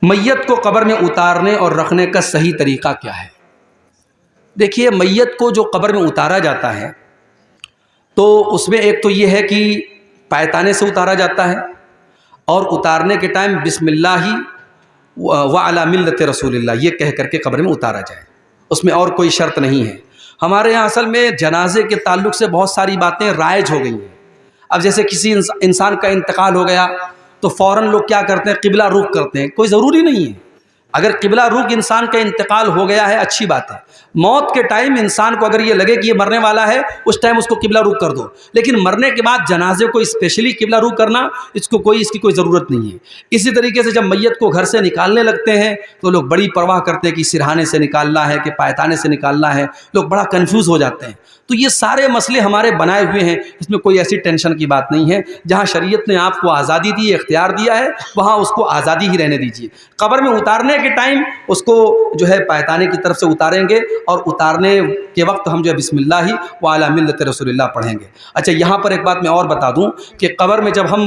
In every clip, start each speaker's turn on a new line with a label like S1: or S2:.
S1: میت کو قبر میں اتارنے اور رکھنے کا صحیح طریقہ کیا ہے؟ دیکھیے، میت کو جو قبر میں اتارا جاتا ہے تو اس میں ایک تو یہ ہے کہ پایتانے سے اتارا جاتا ہے، اور اتارنے کے ٹائم بسم اللہ وعلی ملت رسول اللہ یہ کہہ کر کے قبر میں اتارا جائے، اس میں اور کوئی شرط نہیں ہے۔ ہمارے یہاں اصل میں جنازے کے تعلق سے بہت ساری باتیں رائج ہو گئی ہیں۔ اب جیسے کسی انسان کا انتقال ہو گیا تو فوراً لوگ کیا کرتے ہیں؟ قبلہ رخ کرتے ہیں۔ کوئی ضروری نہیں ہے، اگر قبلہ رخ انسان کا انتقال ہو گیا ہے اچھی بات ہے۔ موت کے ٹائم انسان کو اگر یہ لگے کہ یہ مرنے والا ہے اس ٹائم اس کو قبلہ رخ کر دو، لیکن مرنے کے بعد جنازے کو اسپیشلی قبلہ رخ کرنا اس کی کوئی ضرورت نہیں ہے۔ اسی طریقے سے جب میت کو گھر سے نکالنے لگتے ہیں تو لوگ بڑی پرواہ کرتے ہیں کہ سرہانے سے نکالنا ہے کہ پایتانے سے نکالنا ہے، لوگ بڑا کنفیوز ہو جاتے ہیں۔ تو یہ سارے مسئلے ہمارے بنائے ہوئے ہیں، اس میں کوئی ایسی ٹینشن کی بات نہیں ہے۔ جہاں شریعت نے آپ کو آزادی دی، اختیار دیا ہے، وہاں اس کو آزادی ہی رہنے دیجیے۔ قبر میں اتارنے کے ٹائم اس کو جو ہے پایتانے کی طرف سے اتاریں گے، اور اتارنے کے وقت ہم جو ہے بسم اللہ وعلی ملت رسول اللہ پڑھیں گے۔ اچھا، یہاں پر ایک بات میں اور بتا دوں کہ قبر میں جب ہم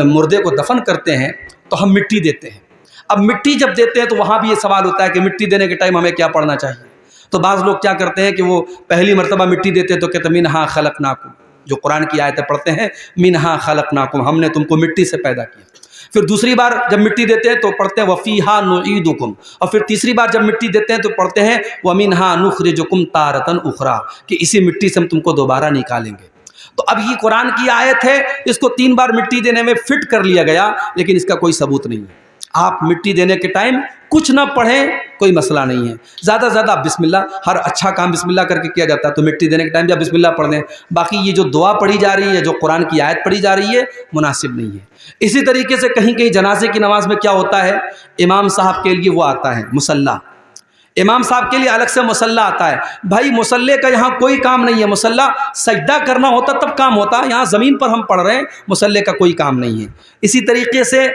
S1: مردے کو دفن کرتے ہیں تو ہم مٹی دیتے ہیں۔ اب مٹی جب دیتے ہیں تو وہاں بھی یہ سوال ہوتا ہے کہ مٹی دینے کے ٹائم ہمیں کیا پڑھنا چاہیے؟ تو بعض لوگ کیا کرتے ہیں کہ وہ پہلی مرتبہ مٹی دیتے ہیں تو کہتے ہیں منہا خلقناکم، جو قرآن کی آیتیں پڑھتے ہیں منہا خلقناکم، ہم نے تم کو مٹی سے پیدا کیا۔ پھر دوسری بار جب مٹی دیتے ہیں تو پڑھتے ہیں وفیہا نعیدکم، اور پھر تیسری بار جب مٹی دیتے ہیں تو پڑھتے ہیں ومنہا نخرجکم تارۃ اخری، کہ اسی مٹی سے ہم تم کو دوبارہ نکالیں گے۔ تو اب یہ قرآن کی آیت ہے، اس کو 3 بار مٹی دینے میں فٹ کر لیا گیا، لیکن اس کا کوئی ثبوت نہیں ہے۔ آپ مٹی دینے کے ٹائم کچھ نہ پڑھیں کوئی مسئلہ نہیں ہے، زیادہ سے زیادہ بسم اللہ، ہر اچھا کام بسم اللہ کر کے کیا جاتا ہے، تو مٹی دینے کے ٹائم جب بسم اللہ پڑھ دیں۔ باقی یہ جو دعا پڑھی جا رہی ہے، جو قرآن کی آیت پڑھی جا رہی ہے، مناسب نہیں ہے۔ اسی طریقے سے کہیں کہیں جنازے کی نماز میں کیا ہوتا ہے، امام صاحب کے لیے وہ آتا ہے مصلی، امام صاحب کے لیے الگ سے مصلی آتا ہے۔ بھائی مصلی کا یہاں کوئی کام نہیں ہے، مصلی سجدہ کرنا ہوتا تب کام ہوتا، یہاں زمین پر ہم پڑھ رہے ہیں، مصلی کا کوئی کام نہیں ہے۔ اسی طریقے سے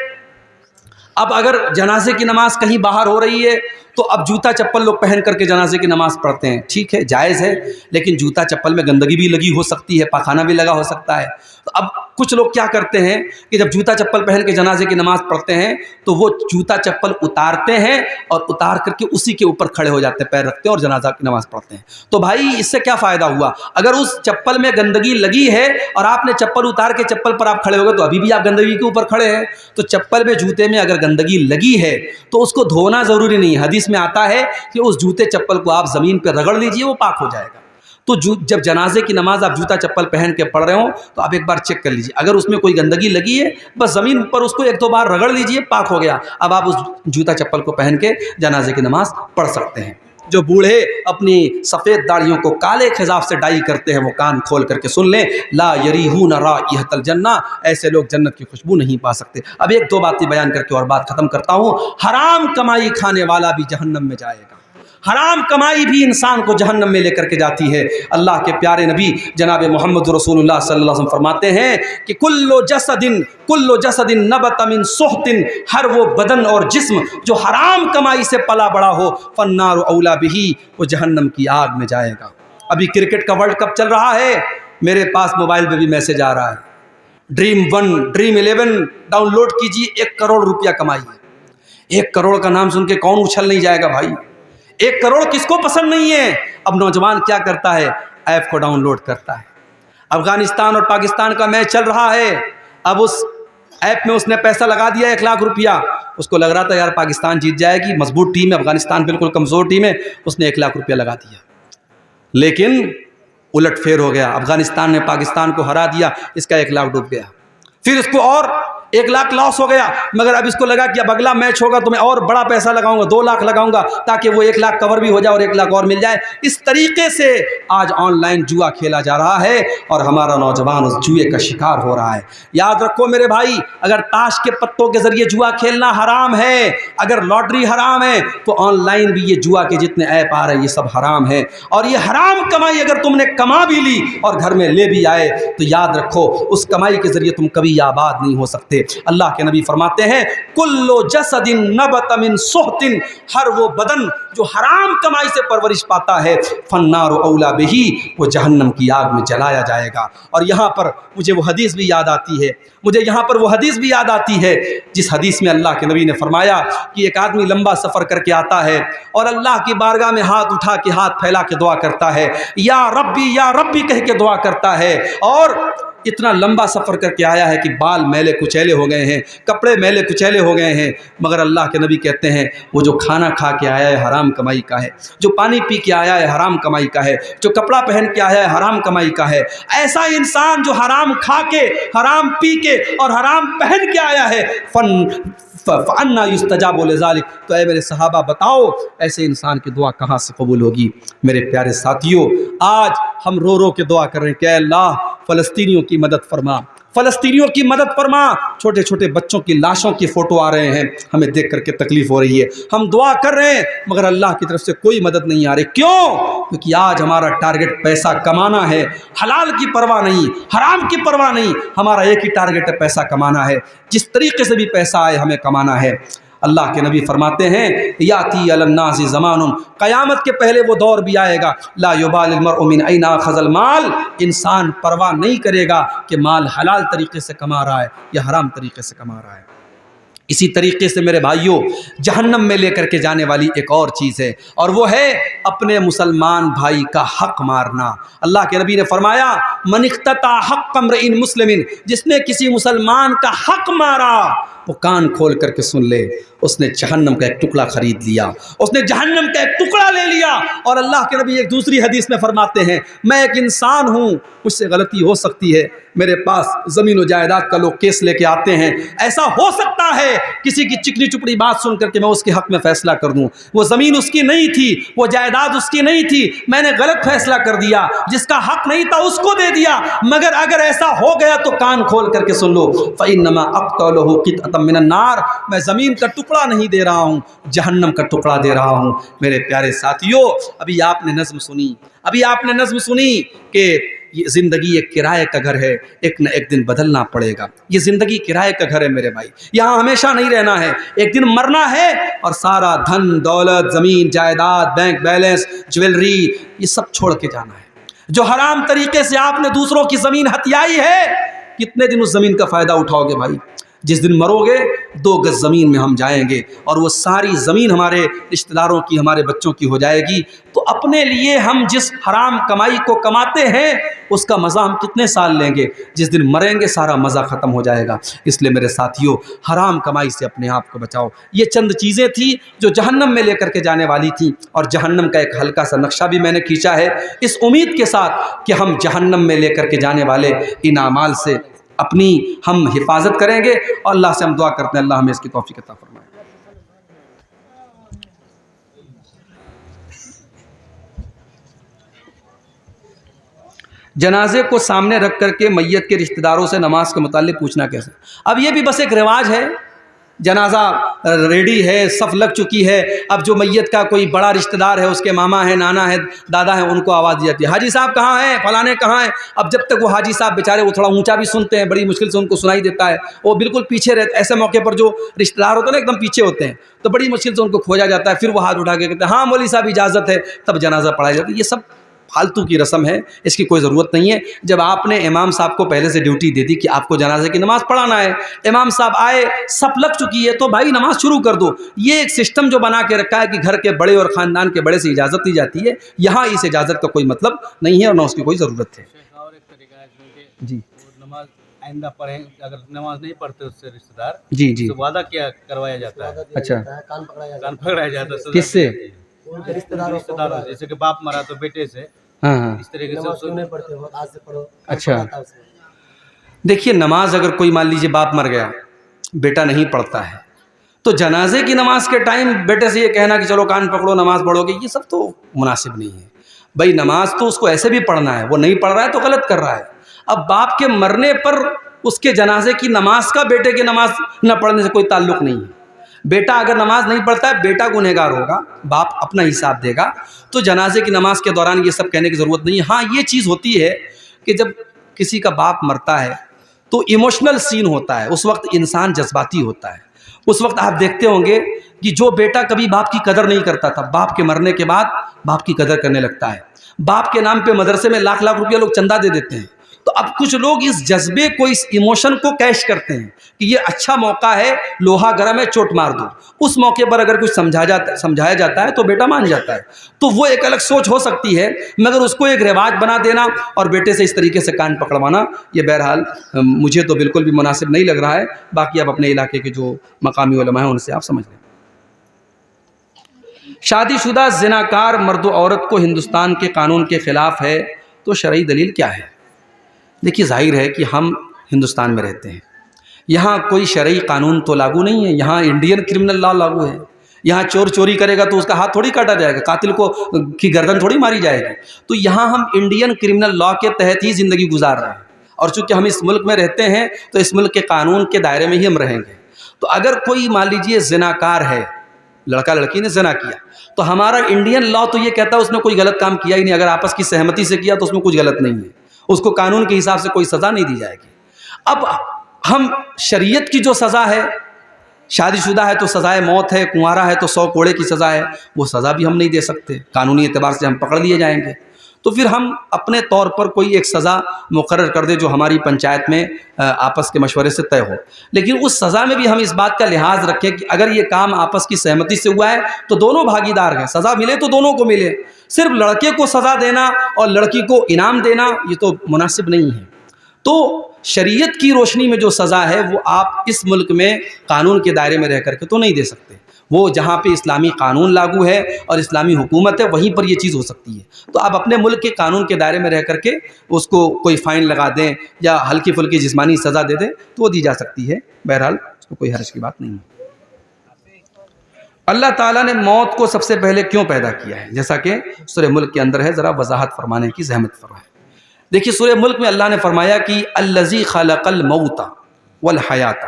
S1: اب اگر جنازے کی نماز کہیں باہر ہو رہی ہے تو اب جوتا چپل لوگ پہن کر کے جنازے کی نماز پڑھتے ہیں، ٹھیک ہے، جائز ہے، لیکن جوتا چپل میں گندگی بھی لگی ہو سکتی ہے، پاخانہ بھی لگا ہو سکتا ہے۔ تو اب کچھ لوگ کیا کرتے ہیں کہ جب جوتا چپل پہن کے جنازے کی نماز پڑھتے ہیں تو وہ جوتا چپل اتارتے ہیں اور اتار کر کے اسی کے اوپر کھڑے ہو جاتے ہیں، پیر رکھتے ہیں اور جنازہ کی نماز پڑھتے ہیں۔ تو بھائی اس سے کیا فائدہ ہوا؟ اگر اس چپل میں گندگی لگی ہے اور آپ نے چپل اتار کے چپل پر آپ کھڑے ہو گئے تو ابھی بھی آپ گندگی کے اوپر کھڑے ہیں۔ تو چپل میں جوتے میں اگر گندگی لگی ہے تو اس کو دھونا ضروری نہیں ہے، حدیث میں آتا ہے کہ اس جوتے چپل کو آپ زمین پہ رگڑ لیجئے، وہ پاک ہو جائے گا۔ تو جب جنازے کی نماز آپ جوتا چپل پہن کے پڑھ رہے ہوں تو آپ ایک بار چیک کر لیجئے، اگر اس میں کوئی گندگی لگی ہے بس زمین پر اس کو 1-2 بار رگڑ لیجئے، پاک ہو گیا۔ اب آپ اس جوتا چپل کو پہن کے جنازے کی نماز پڑھ سکتے ہیں۔ جو بوڑھے اپنی سفید داڑھیوں کو کالے خضاف سے ڈائی کرتے ہیں وہ کان کھول کر کے سن لیں، لا یریحون رائحۃ الجنہ، ایسے لوگ جنت کی خوشبو نہیں پا سکتے۔ اب 1-2 باتیں بیان کر کے اور بات ختم کرتا ہوں۔ حرام کمائی کھانے والا بھی جہنم میں جائے گا، حرام کمائی بھی انسان کو جہنم میں لے کر کے جاتی ہے۔ اللہ کے پیارے نبی جناب محمد رسول اللہ صلی اللہ علیہ وسلم فرماتے ہیں کہ کل جسد نبت من سحت، ہر وہ بدن اور جسم جو حرام کمائی سے پلا بڑا ہو، فالنار اولا بہ، وہ جہنم کی آگ میں جائے گا۔ ابھی کرکٹ کا ورلڈ کپ چل رہا ہے، میرے پاس موبائل پہ بھی میسج آ رہا ہے، ڈریم 1 ڈریم 11 ڈاؤن لوڈ کیجیے، 1 کروڑ روپیہ کمائیے۔ 1 کروڑ کا نام سن کے کون اچھل نہیں جائے گا بھائی؟ 1 کروڑ کس کو پسند نہیں ہے؟ اب نوجوان کیا کرتا ہے؟ ایپ کو ڈاؤن لوڈ کرتا ہے۔ افغانستان اور پاکستان کا میچ چل رہا ہے، اب اس ایپ میں اس نے پیسہ لگا دیا 1 لاکھ روپیہ، اس کو لگ رہا تھا یار پاکستان جیت جائے گی، مضبوط ٹیم ہے، افغانستان بالکل کمزور ٹیم ہے، اس نے 1 لاکھ روپیہ لگا دیا، لیکن الٹ پھیر ہو گیا، افغانستان نے پاکستان کو ہرا دیا، اس کا 1 لاکھ ڈوب گیا۔ پھر اس کو اور 1 لاکھ لاس ہو گیا، مگر اب اس کو لگا کہ اب اگلا میچ ہوگا تو میں اور بڑا پیسہ لگاؤں گا، 2 لاکھ لگاؤں گا تاکہ وہ 1 لاکھ کور بھی ہو جائے اور 1 لاکھ اور مل جائے۔ اس طریقے سے آج آن لائن جوا کھیلا جا رہا ہے اور ہمارا نوجوان اس جوئے کا شکار ہو رہا ہے۔ یاد رکھو میرے بھائی، اگر تاش کے پتوں کے ذریعے جوا کھیلنا حرام ہے، اگر لاٹری حرام ہے، تو آن لائن بھی یہ جوا کے جتنے ایپ آ رہے ہیں یہ سب حرام ہے۔ اور یہ حرام کمائی اگر تم نے کما بھی لی اور گھر میں لے بھی آئے تو یاد رکھو اس کمائی کے ذریعے تم کبھی آباد نہیں ہو سکتے۔ اللہ کے نبی فرماتے ہیں کلو جسد نبت من سحت، ہر وہ بدن جو حرام کمائی سے پرورش پاتا ہے فالنار اولا بہی، وہ جہنم کی آگ میں جلایا جائے گا۔ اور یہاں پر مجھے وہ حدیث بھی یاد آتی ہے، جس حدیث میں اللہ کے نبی نے فرمایا کہ ایک آدمی لمبا سفر کر کے آتا ہے اور اللہ کی بارگاہ میں ہاتھ اٹھا کے، ہاتھ پھیلا کے دعا کرتا ہے، یا ربی کہہ کے دعا کرتا ہے، اور اتنا لمبا سفر کر کے آیا ہے کہ بال میلے کچیلے ہو گئے ہیں، کپڑے میلے کچیلے ہو گئے ہیں، مگر اللہ کے نبی کہتے ہیں وہ جو کھانا کھا کے آیا ہے حرام کمائی کا ہے، جو پانی پی کے آیا ہے حرام کمائی کا ہے، جو کپڑا پہن کے آیا ہے حرام کمائی کا ہے، ایسا انسان جو حرام کھا کے، حرام پی کے اور حرام پہن کے آیا ہے فَأَنَّا يُسْتَجَابُ لِذَلِكَ، تو اے میرے صحابہ بتاؤ ایسے انسان کی دعا کہاں سے قبول ہوگی؟ میرے پیارے ساتھیوں، آج ہم رو رو کے دعا کر رہے ہیں کہ اے اللہ فلسطینیوں کی مدد فرما، فلسطینیوں کی مدد فرما۔ چھوٹے چھوٹے بچوں کی لاشوں کی فوٹو آ رہے ہیں، ہمیں دیکھ کر کے تکلیف ہو رہی ہے، ہم دعا کر رہے ہیں مگر اللہ کی طرف سے کوئی مدد نہیں آ رہی۔ کیوں؟ کیونکہ آج ہمارا ٹارگٹ پیسہ کمانا ہے، حلال کی پرواہ نہیں، حرام کی پرواہ نہیں، ہمارا ایک ہی ٹارگٹ ہے، پیسہ کمانا ہے، جس طریقے سے بھی پیسہ آئے ہمیں کمانا ہے۔ اللہ کے نبی فرماتے ہیں یاتی علی الناس زمان، قیامت کے پہلے وہ دور بھی آئے گا لا یبال المرء من این اخذ المال، انسان پرواہ نہیں کرے گا کہ مال حلال طریقے سے کما رہا ہے یا حرام طریقے سے کما رہا ہے۔ اسی طریقے سے میرے بھائیوں جہنم میں لے کر کے جانے والی ایک اور چیز ہے، اور وہ ہے اپنے مسلمان بھائی کا حق مارنا۔ اللہ کے نبی نے فرمایا من اقتطع حق امرئ مسلم، جس نے کسی مسلمان کا حق مارا وہ کان کھول کر کے سن لے، اس نے جہنم کا ایک ٹکڑا خرید لیا، اس نے جہنم کا ایک ٹکڑا لے لیا۔ اور اللہ کے نبی ایک دوسری حدیث میں فرماتے ہیں میں ایک انسان ہوں، مجھ سے غلطی ہو سکتی ہے، میرے پاس زمین و جائیداد کا لوگ کیس لے کے آتے ہیں، ایسا ہو سکتا ہے کسی کی چکنی چپڑی بات سن کر کے میں اس کے حق میں فیصلہ کر دوں، وہ زمین اس کی نہیں تھی، وہ جائیداد اس کی نہیں تھی، میں نے غلط فیصلہ کر دیا، جس کا حق نہیں تھا اس کو دے دیا، مگر اگر ایسا ہو گیا تو کان کھول کر کے سن لو فإنما أقطع له قطعة من النار، میں زمین کا ٹکڑا نہیں دے رہا ہوں، جہنم کا ٹکڑا دے رہا ہوں۔ میرے پیارے ساتھیوں، ابھی آپ نے نظم سنی کہ یہ زندگی ایک کرائے کا گھر ہے، ایک نہ ایک دن بدلنا پڑے گا۔ یہ زندگی کرائے کا گھر ہے میرے بھائی، یہاں ہمیشہ نہیں رہنا ہے، ایک دن مرنا ہے اور سارا دھن دولت، زمین جائیداد، بینک بیلنس، جویلری، یہ سب چھوڑ کے جانا ہے۔ جو حرام طریقے سے آپ نے دوسروں کی زمین ہتھیائی ہے، کتنے دن اس زمین کا فائدہ اٹھاؤ گے بھائی؟ جس دن مرو گے 2 گز زمین میں ہم جائیں گے اور وہ ساری زمین ہمارے رشتہ داروں کی، ہمارے بچوں کی ہو جائے گی۔ تو اپنے لیے ہم جس حرام کمائی کو کماتے ہیں اس کا مزہ ہم کتنے سال لیں گے؟ جس دن مریں گے سارا مزہ ختم ہو جائے گا۔ اس لیے میرے ساتھیوں حرام کمائی سے اپنے آپ کو بچاؤ۔ یہ چند چیزیں تھیں جو جہنم میں لے کر کے جانے والی تھیں، اور جہنم کا ایک ہلکا سا نقشہ بھی میں نے کھینچا ہے اس امید کے ساتھ کہ ہم جہنم میں لے کر کے جانے والے ان اعمال سے اپنی ہم حفاظت کریں گے، اور اللہ سے ہم دعا کرتے ہیں اللہ ہمیں اس کی توفیق عطا فرمائے۔ جنازے کو سامنے رکھ کر کے میت کے رشتہ داروں سے نماز کے متعلق پوچھنا کیسے؟ اب یہ بھی بس ایک رواج ہے، جنازہ ریڈی ہے، صف لگ چکی ہے، اب جو میت کا کوئی بڑا رشتہ دار ہے، اس کے ماما ہے، نانا ہے، دادا ہے، ان کو آواز دی جاتی ہے حاجی صاحب کہاں ہیں، فلانے کہاں ہیں۔ اب جب تک وہ حاجی صاحب بیچارے وہ تھوڑا اونچا بھی سنتے ہیں، بڑی مشکل سے ان کو سنائی دیتا ہے، وہ بالکل پیچھے رہتے، ایسے موقع پر جو رشتہ دار ہوتے ہیں نا ایک دم پیچھے ہوتے ہیں، تو بڑی مشکل سے ان کو کھوجا جاتا ہے، پھر وہ ہاتھ اٹھا کے کہتے ہیں ہاں مولوی صاحب اجازت ہے، تب جنازہ پڑھایا جاتا ہے۔ یہ سب فالتو کی رسم ہے، اس کی کوئی ضرورت نہیں ہے۔ جب آپ نے امام صاحب کو پہلے سے ڈیوٹی دے دی کہ آپ کو جنازے کی نماز پڑھانا ہے، امام صاحب آئے، صف لگ چکی ہے، تو بھائی نماز شروع کر دو۔ یہ ایک سسٹم جو بنا کے رکھا ہے کہ گھر کے بڑے اور خاندان کے بڑے سے اجازت دی جاتی ہے، یہاں اس اجازت کا کوئی مطلب نہیں ہے اور نہ اس کی کوئی ضرورت ہے۔
S2: اور ایک طریقہ ہے
S1: جی
S2: نماز آئندہ پڑھیں، اگر نماز نہیں پڑھتے اس سے رشتہ دار،
S1: جی جی
S2: تو وعدہ کیا کروایا جاتا ہے،
S1: اچھا
S2: کان پکڑایا جاتا ہے۔
S1: کس سے؟
S2: رشتہ داروں، جیسے کہ باپ مرا تو بیٹے سے،
S1: ہاں ہاں
S2: اس طریقے سے۔
S1: اچھا دیکھیے، نماز اگر کوئی مان لیجیے باپ مر گیا، بیٹا نہیں پڑھتا ہے، تو جنازے کی نماز کے ٹائم بیٹے سے یہ کہنا کہ چلو کان پکڑو نماز پڑھو گے، یہ سب تو مناسب نہیں ہے۔ بھائی نماز تو اس کو ایسے بھی پڑھنا ہے، وہ نہیں پڑھ رہا ہے تو غلط کر رہا ہے۔ اب باپ کے مرنے پر اس کے جنازے کی نماز کا بیٹے کی نماز نہ پڑھنے سے کوئی تعلق نہیں ہے۔ بیٹا اگر نماز نہیں پڑھتا ہے، بیٹا گنہگار ہوگا، باپ اپنا حساب دے گا، تو جنازے کی نماز کے دوران یہ سب کہنے کی ضرورت نہیں ہے۔ ہاں یہ چیز ہوتی ہے کہ جب کسی کا باپ مرتا ہے تو ایموشنل سین ہوتا ہے، اس وقت انسان جذباتی ہوتا ہے۔ اس وقت آپ دیکھتے ہوں گے کہ جو بیٹا کبھی باپ کی قدر نہیں کرتا تھا، باپ کے مرنے کے بعد باپ کی قدر کرنے لگتا ہے۔ باپ کے نام پہ مدرسے میں لاکھ لاکھ روپیہ لوگ چندہ دے دیتے ہیں۔ تو اب کچھ لوگ اس جذبے کو، اس ایموشن کو کیش کرتے ہیں کہ یہ اچھا موقع ہے، لوہا گرم ہے، چوٹ مار دو۔ اس موقع پر اگر کچھ سمجھایا جاتا ہے تو بیٹا مان جاتا ہے۔ تو وہ ایک الگ سوچ ہو سکتی ہے، مگر اس کو ایک رواج بنا دینا اور بیٹے سے اس طریقے سے کان پکڑوانا، یہ بہرحال مجھے تو بالکل بھی مناسب نہیں لگ رہا ہے۔ باقی آپ اپنے علاقے کے جو مقامی علماء ہیں ان سے آپ سمجھ لیں۔ شادی شدہ زناکار مرد و عورت کو ہندوستان کے قانون کے خلاف ہے تو شرعی دلیل کیا ہے؟ دیکھیے، ظاہر ہے کہ ہم ہندوستان میں رہتے ہیں، یہاں کوئی شرعی قانون تو لاگو نہیں ہے، یہاں انڈین کرمنل لا لاگو ہے۔ یہاں چور چوری کرے گا تو اس کا ہاتھ تھوڑی کاٹا جائے گا، قاتل کی گردن تھوڑی ماری جائے گی۔ تو یہاں ہم انڈین کرمنل لا کے تحت ہی زندگی گزار رہے ہیں، اور چونکہ ہم اس ملک میں رہتے ہیں تو اس ملک کے قانون کے دائرے میں ہی ہم رہیں گے۔ تو اگر کوئی مان لیجیے زناکار ہے، لڑکا لڑکی نے زنا کیا، تو ہمارا انڈین لا تو یہ کہتا ہے اس نے کوئی غلط کام کیا ہی نہیں، اگر آپس کی سہمتی سے کیا تو اس میں کچھ غلط نہیں ہے، اس کو قانون کے حساب سے کوئی سزا نہیں دی جائے گی۔ اب ہم شریعت کی جو سزا ہے، شادی شدہ ہے تو سزائے موت ہے، کنوارا ہے تو 100 کوڑے کی سزا ہے، وہ سزا بھی ہم نہیں دے سکتے، قانونی اعتبار سے ہم پکڑ لیے جائیں گے۔ تو پھر ہم اپنے طور پر کوئی ایک سزا مقرر کر دیں جو ہماری پنچایت میں آپس کے مشورے سے طے ہو، لیکن اس سزا میں بھی ہم اس بات کا لحاظ رکھیں کہ اگر یہ کام آپس کی سہمتی سے ہوا ہے تو دونوں بھاگیدار ہیں، سزا ملے تو دونوں کو ملے۔ صرف لڑکے کو سزا دینا اور لڑکی کو انعام دینا یہ تو مناسب نہیں ہے۔ تو شریعت کی روشنی میں جو سزا ہے وہ آپ اس ملک میں قانون کے دائرے میں رہ کر کے تو نہیں دے سکتے، وہ جہاں پہ اسلامی قانون لاگو ہے اور اسلامی حکومت ہے وہیں پر یہ چیز ہو سکتی ہے۔ تو آپ اپنے ملک کے قانون کے دائرے میں رہ کر کے اس کو کوئی فائن لگا دیں یا ہلکی پھلکی جسمانی سزا دے دیں تو وہ دی جا سکتی ہے، بہرحال اس کو کوئی حرج کی بات نہیں ہے۔ اللہ تعالیٰ نے موت کو سب سے پہلے کیوں پیدا کیا ہے، جیسا کہ سورہ ملک کے اندر ہے، ذرا وضاحت فرمانے کی زحمت فرمائیں۔ دیکھیے، سورہ ملک میں اللہ نے فرمایا کہ الذی خلق الموت والحیات،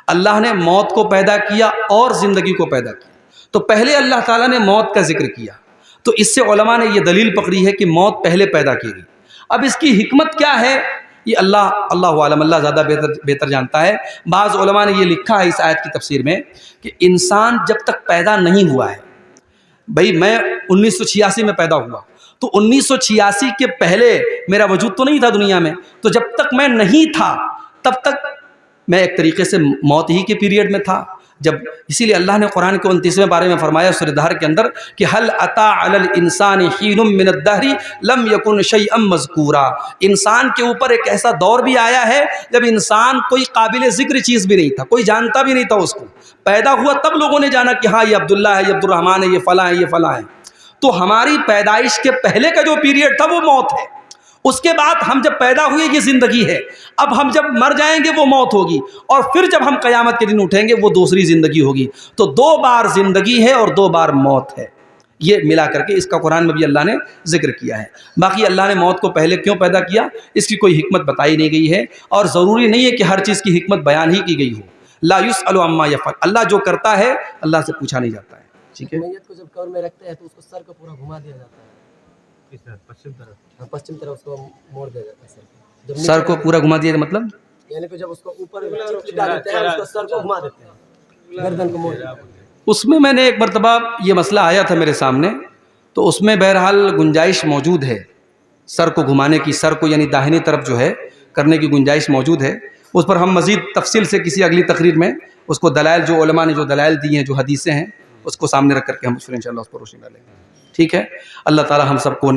S1: اللہ نے موت کو پیدا کیا اور زندگی کو پیدا کیا۔ تو پہلے اللہ تعالیٰ نے موت کا ذکر کیا، تو اس سے علماء نے یہ دلیل پکڑی ہے کہ موت پہلے پیدا کی گئی۔ اب اس کی حکمت کیا ہے یہ اللہ عالم، اللہ زیادہ بہتر جانتا ہے۔ بعض علماء نے یہ لکھا ہے اس آیت کی تفسیر میں کہ انسان جب تک پیدا نہیں ہوا ہے، بھئی میں 1986 میں پیدا ہوا، تو 1986 کے پہلے میرا وجود تو نہیں تھا دنیا میں، تو جب تک میں نہیں تھا تب تک میں ایک طریقے سے موت ہی کے پیریڈ میں تھا۔ جب اسی لیے اللہ نے قرآن کے 29ویں پارے میں فرمایا سورہ دہر کے اندر کہ هل اتى على الانسان حين من الدهر لم يكن شيئا مذكورا، انسان کے اوپر ایک ایسا دور بھی آیا ہے جب انسان کوئی قابل ذکر چیز بھی نہیں تھا، کوئی جانتا بھی نہیں تھا اس کو، پیدا ہوا تب لوگوں نے جانا کہ ہاں یہ عبداللہ ہے، یہ عبد الرحمن ہے، یہ فلاں ہے، یہ فلاں ہے۔ تو ہماری پیدائش کے پہلے کا جو پیریڈ تھا وہ موت ہے، اس کے بعد ہم جب پیدا ہوئے یہ زندگی ہے، اب ہم جب مر جائیں گے وہ موت ہوگی، اور پھر جب ہم قیامت کے دن اٹھیں گے وہ دوسری زندگی ہوگی۔ تو 2 بار زندگی ہے اور 2 بار موت ہے، یہ ملا کر کے اس کا قرآن میں بھی اللہ نے ذکر کیا ہے۔ باقی اللہ نے موت کو پہلے کیوں پیدا کیا اس کی کوئی حکمت بتائی نہیں گئی ہے، اور ضروری نہیں ہے کہ ہر چیز کی حکمت بیان ہی کی گئی ہو۔ لا یسأل عما یفعل، اللہ جو کرتا ہے اللہ سے پوچھا نہیں جاتا ہے۔ ٹھیک ہے،
S3: میت کو جب قبر میں رکھتے ہیں تو اس کو سر کو پورا گھما دیا جاتا ہے،
S2: کس طرف؟ پشچم طرف؟
S3: پشچم طرف اس کو موڑ دیا جاتا ہے سر کو۔ جب
S1: سر کو پورا گھما دیا مطلب
S3: یعنی کہ جب اس کو اوپر لٹا دیتے ہیں اس کو سر کو گھما دیتے ہیں، گردن کو موڑ دیتے ہیں۔
S1: اس میں نے ایک مرتبہ یہ مسئلہ آیا تھا میرے سامنے، تو اس میں بہرحال گنجائش موجود ہے سر کو گھمانے کی، سر کو یعنی داہنی طرف جو ہے کرنے کی گنجائش موجود ہے۔ اس پر ہم مزید تفصیل سے کسی اگلی تقریر میں اس کو دلائل، جو علماء نے جو دلائل دی ہیں، جو حدیثیں ہیں، اس کو سامنے رکھ کر کے ہم انشاءاللہ اس پر روشنی ڈالیں گے۔ ٹھیک ہے، اللہ تعالی ہم سب کو